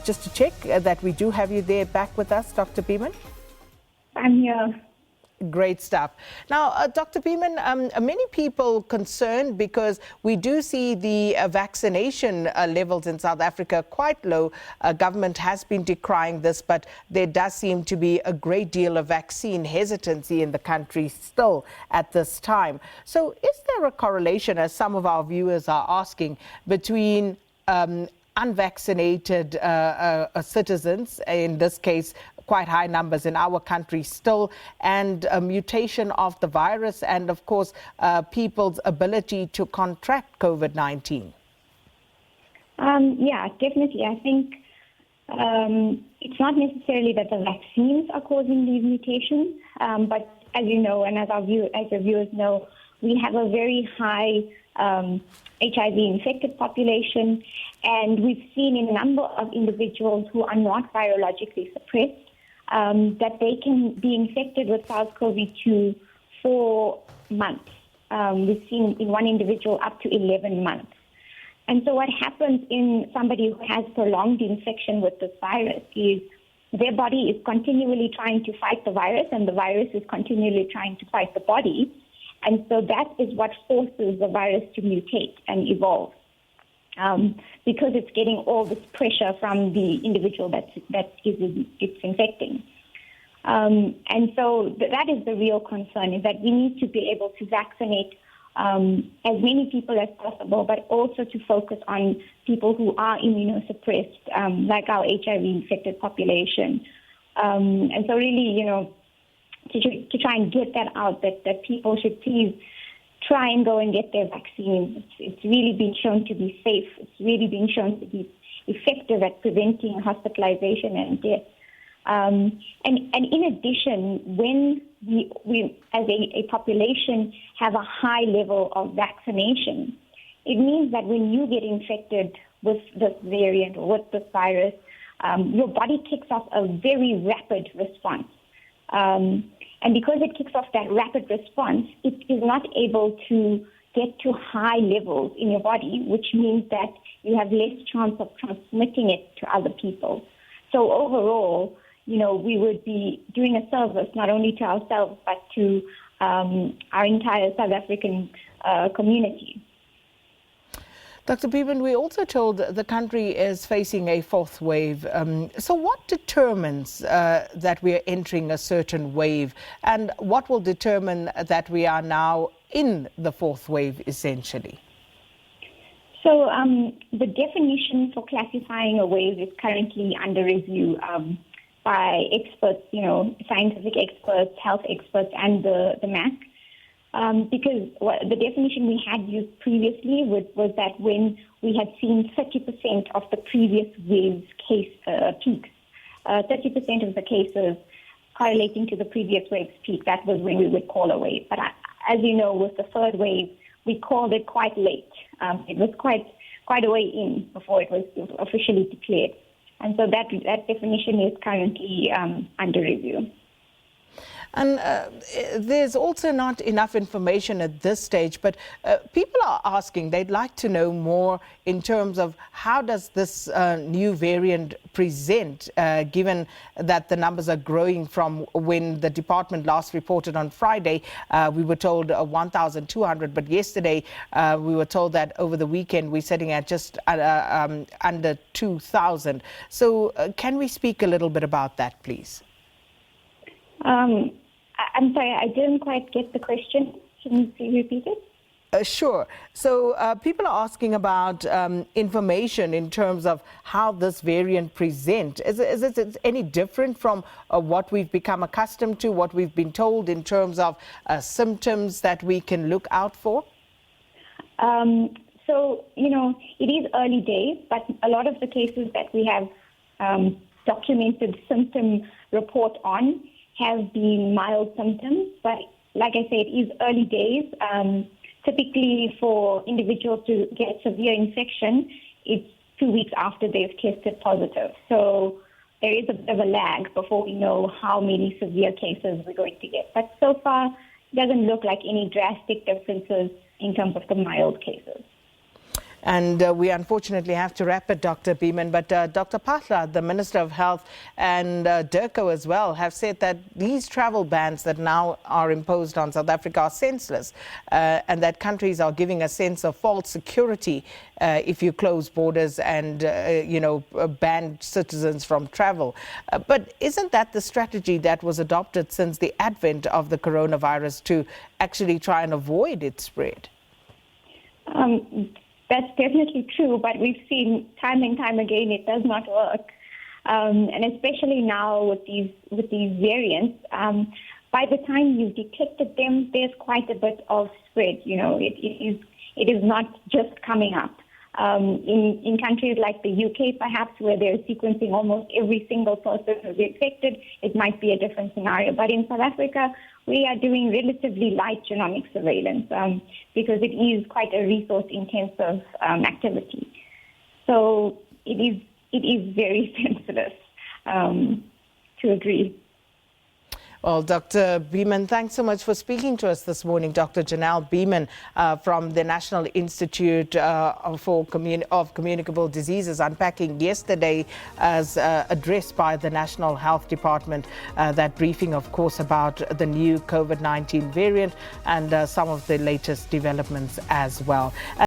Just to check that we do have you there back with us, Dr. Bhiman. I'm here. Great stuff. Now, Dr. Bhiman, many people concerned because we do see the vaccination levels in South Africa quite low. Government has been decrying this, but there does seem to be a great deal of vaccine hesitancy in the country still at this time. So is there a correlation, as some of our viewers are asking, between unvaccinated citizens, in this case, quite high numbers in our country still, and a mutation of the virus and, of course, people's ability to contract COVID-19? Yeah, definitely. I think it's not necessarily that the vaccines are causing these mutations, but as you know, and as your viewers know, we have a very high HIV-infected population, and we've seen in a number of individuals who are not virologically suppressed that they can be infected with SARS-CoV-2 for months. We've seen in one individual up to 11 months. And so what happens in somebody who has prolonged infection with this virus is their body is continually trying to fight the virus, and the virus is continually trying to fight the body. And so that is what forces the virus to mutate and evolve, because it's getting all this pressure from the individual it's infecting. And so that is the real concern, is that we need to be able to vaccinate as many people as possible, but also to focus on people who are immunosuppressed, like our HIV-infected population. And so really, to try and get that out, that people should please try and go and get their vaccines. It's really been shown to be safe. It's really been shown to be effective at preventing hospitalization and death. And in addition, when we as a population have a high level of vaccination, it means that when you get infected with this variant or with this virus, your body kicks off a very rapid response. And because it kicks off that rapid response, it is not able to get to high levels in your body, which means that you have less chance of transmitting it to other people. So overall, we would be doing a service not only to ourselves, but to our entire South African community. Dr. Bhiman, we also told the country is facing a fourth wave. So what determines that we are entering a certain wave, and what will determine that we are now in the fourth wave, essentially? So the definition for classifying a wave is currently under review by experts, scientific experts, health experts, and the MAC. Because the definition we had used previously was that when we had seen 30% of the previous wave's peaks, 30% of the cases correlating to the previous wave's peak, that was when we would call a wave. But as you know, with the third wave, we called it quite late. It was quite a way in before it was officially declared. And so that definition is currently under review. And there's also not enough information at this stage, but people are asking, they'd like to know more in terms of how does this new variant present, given that the numbers are growing from when the department last reported on Friday. We were told 1,200, but yesterday we were told that over the weekend we're sitting at just under 2,000. So can we speak a little bit about that, please? I'm sorry, I didn't quite get the question. Can you please repeat it? Sure. So people are asking about information in terms of how this variant presents. Is it any different from what we've become accustomed to, what we've been told in terms of symptoms that we can look out for? So, it is early days, but a lot of the cases that we have documented symptom report on have been mild symptoms, but like I said, it is early days. Typically for individuals to get severe infection, it's 2 weeks after they've tested positive. So there is a bit of a lag before we know how many severe cases we're going to get. But so far, it doesn't look like any drastic differences in terms of the mild cases. And we unfortunately have to wrap it, Dr. Bhiman. But Dr. Patla, the Minister of Health, and DIRCO as well have said that these travel bans that now are imposed on South Africa are senseless, and that countries are giving a sense of false security if you close borders and, ban citizens from travel. But isn't that the strategy that was adopted since the advent of the coronavirus to actually try and avoid its spread? That's definitely true, but we've seen time and time again it does not work, and especially now with these variants. By the time you've detected them, there's quite a bit of spread. It is not just coming up. In countries like the UK, perhaps, where they're sequencing almost every single person who's infected, it might be a different scenario. But in South Africa, we are doing relatively light genomic surveillance because it is quite a resource-intensive activity. So it is very senseless to agree. Well, Dr. Bhiman, thanks so much for speaking to us this morning. Dr. Jinal Bhiman from the National Institute of Communicable Diseases, unpacking yesterday as addressed by the National Health Department, that briefing, of course, about the new COVID-19 variant and some of the latest developments as well.